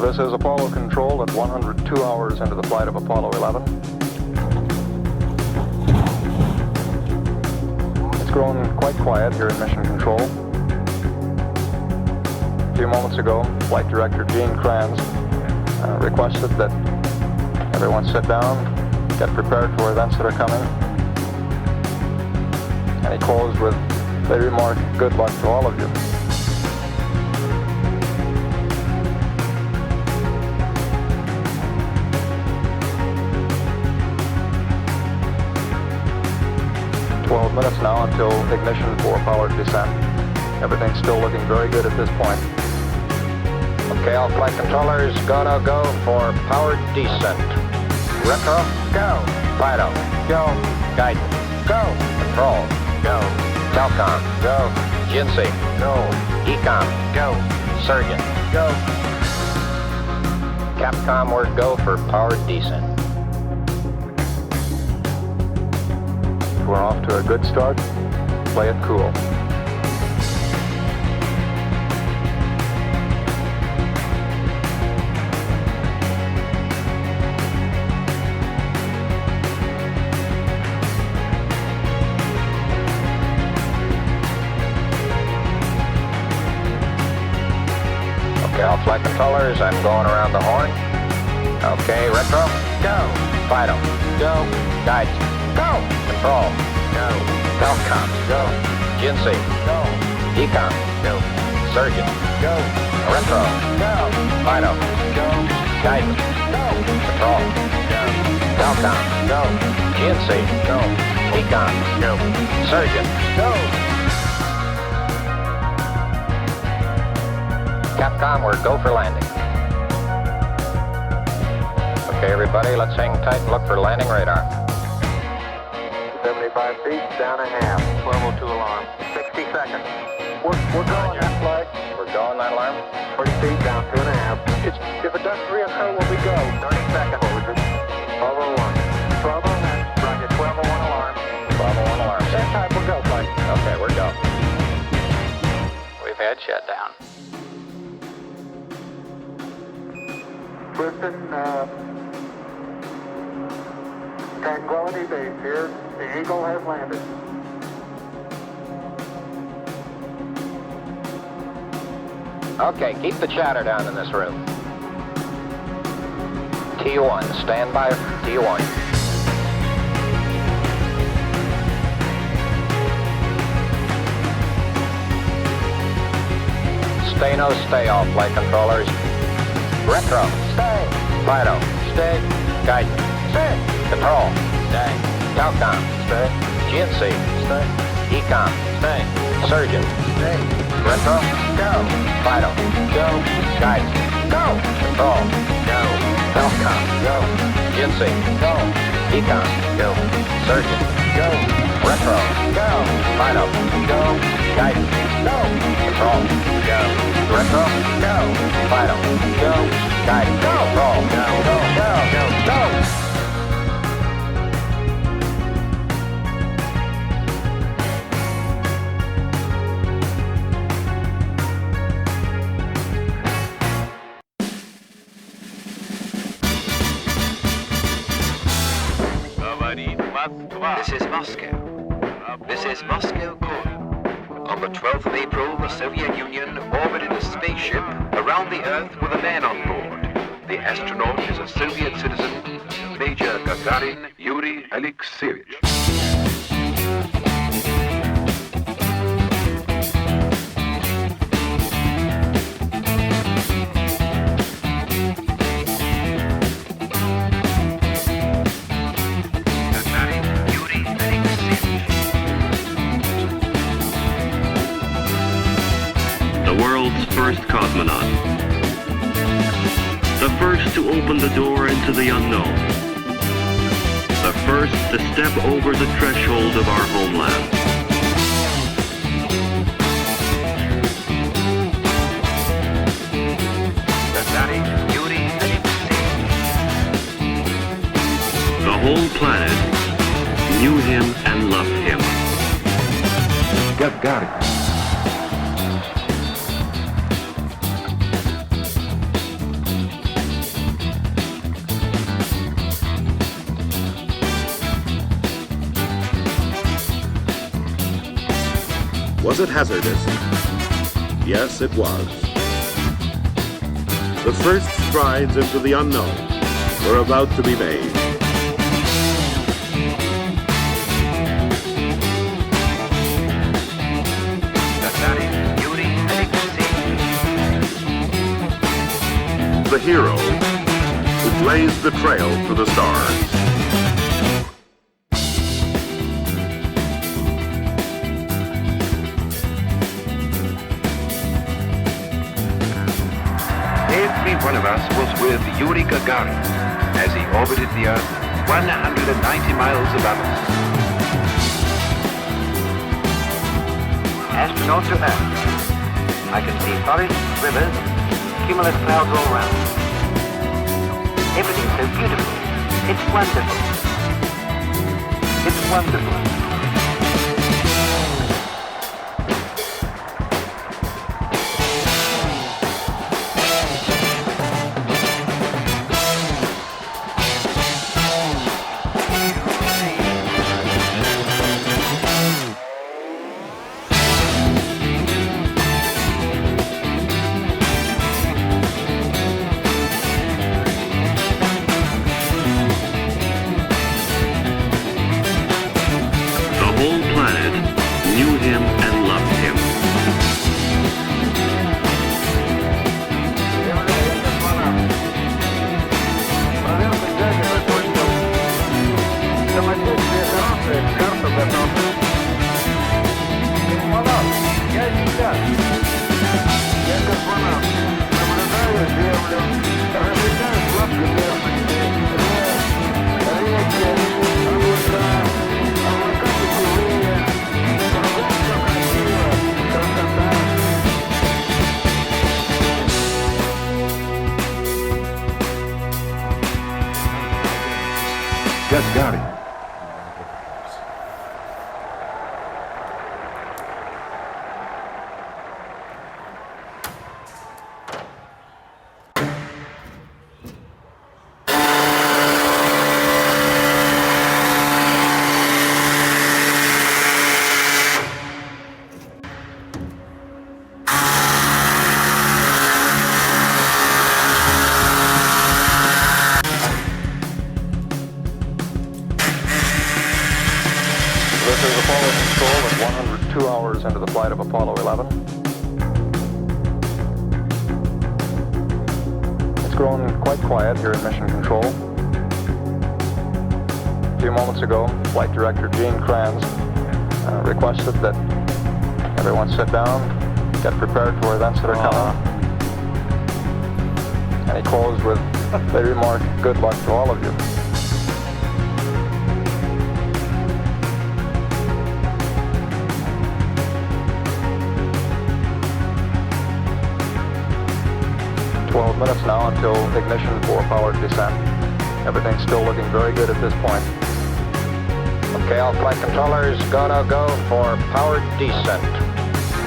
This is Apollo Control at 102 hours into the flight of Apollo 11. It's grown quite quiet here in Mission Control. A few moments ago, Flight Director Gene Kranz requested that everyone sit down, get prepared for events that are coming. And he closed with the remark, "Good luck to all of you." Minutes now until ignition for powered descent. Everything's still looking very good at this point. Okay, all flight controllers, gonna go for powered descent. Retro, go. Fido, go. Guidance, go. Control, go. Telcom, go. GNC, go. Ecom, go. Surgeon, go. Capcom, we're go for powered descent. We're off to a good start. Play it cool. Okay, all flight controllers, I'm going around the horn. Okay, retro, go. Fido, go. Guidance, go. Control, go. Telcom, go. GNC, go. Ecom, go. Surgeon, go. Retro, go. Fido, go. Guidance, go. Control, go. Telcom, go. GNC, go. Ecom, go. Surgeon, go. Capcom, we're go for landing. Okay, everybody, let's hang tight and look for landing radar. 75 feet, down a half. 1202 alarm. 60 seconds. We're going that flight. We're going that alarm. 40 feet, down 2.5. If it does reoccur, will we go? 30 seconds. 1201. 1201. Roger, 1201 alarm. 1201 alarm. That time we'll go, flight. Okay, we're go. We've had shutdown. Listen, Tranquility Base here. The Eagle has landed. Okay, keep the chatter down in this room. T1, stand by T1. Stay no stay off, flight controllers. Retro, stay. Fido, stay. Guidance, stay. Control, stay. Telcom, stay. GNC, stay. Ecom, stay. Surgeon, stay. Retro, go. Fido, go. Guidance, go. Control, go. Telcom, go. GNC, go. Ecom, go. Surgeon, go. Retro, go. Fido, go. Guidance, go. Control, go. Retro, go. Fido, go. Guidance, go. Control, go. Go, go, go, go. This is Moscow. This is Moscow calling. On the 12th of April, the Soviet Union orbited a spaceship around the Earth with a man on board. The astronaut is a Soviet citizen, Major Gagarin Yuri Alexeyevich. First cosmonaut. The first to open the door into the unknown. The first to step over the threshold of our homeland. The whole planet knew him and loved him. Got it. Was it hazardous? Yes, it was. The first strides into the unknown were about to be made. The hero who blazed the trail to the stars. Every one of us was with Yuri Gagarin as he orbited the Earth 190 miles above us. Astronaut to Earth. I can see forests, rivers, cumulus clouds all round. Everything's so beautiful. It's wonderful. It's wonderful. Knew him and loved him. Just got it. This is Apollo Control at 102 hours into the flight of Apollo 11. It's grown quite quiet here in Mission Control. A few moments ago, Flight Director Gene Kranz requested that everyone sit down, get prepared for events that are coming. And he closed with the remark, "Good luck to all of you." 12 minutes now until ignition for powered descent. Everything's still looking very good at this point. Okay, all flight controllers, go for powered descent.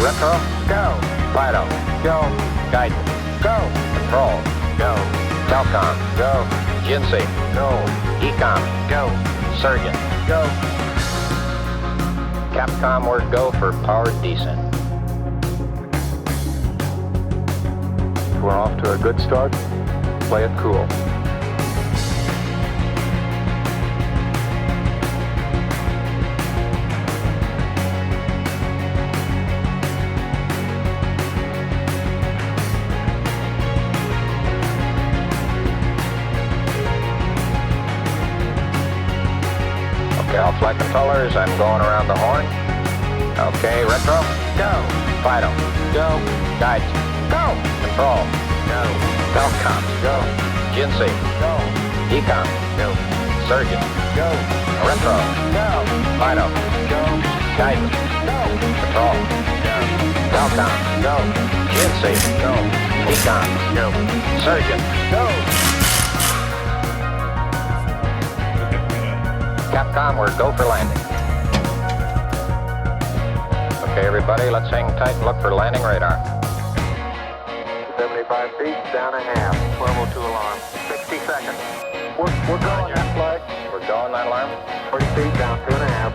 Retro, go. Fido, go. Guidance, go. Control, go. Telcom, go. GNC, go. Ecom, go. Surgeon, go. Capcom, word go for powered descent. We're off to a good start. Play it cool. Okay, all flight controllers, I'm going around the horn. Okay, retro, go. Fido, go. Guidance, go. Control, go. Telcom, go. GNC, go. Ecom, go. Surgeon, go. Retro, go. Fido, go. Guidance, go. Control, go. Telcom, go. GNC, go. Ecom, go. Surgeon, go. Capcom, we're go for landing. Okay, everybody, let's hang tight and look for landing radar. 75 feet, down a half. 1202 alarm. 60 seconds. We're going that flag. We're going that alarm. 40 feet, down 2.5.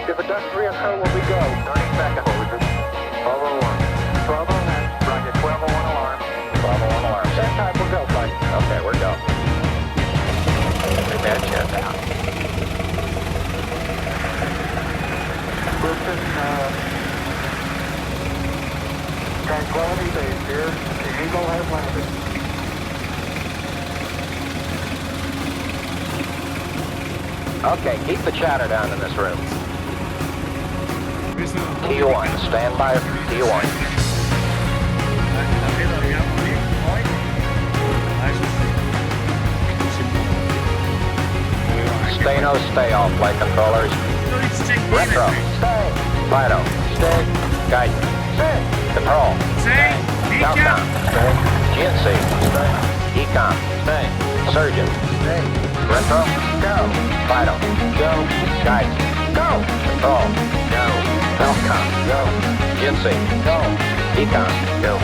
If it doesn't reoccur, will we go? 30 seconds. Tranquility Base here. The Eagle has landed. Okay, keep the chatter down in this room. T1, stand by T1. Stay no, stay all flight controllers. Retro, stay. Fido, stay. Guidance, stay. Control, stay. Countdown, stay. GNC, stay. Econ, stay. Surgeon, stay. Retro, go. Fido, go. Guidance, go. Control, go. Falcon, go. GNC, go. Econ, go.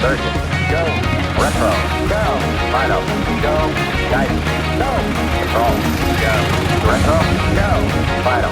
Surgeon, go. Retro, go. Fido, go. Guidance, go. Control, go. Retro, go. Fido,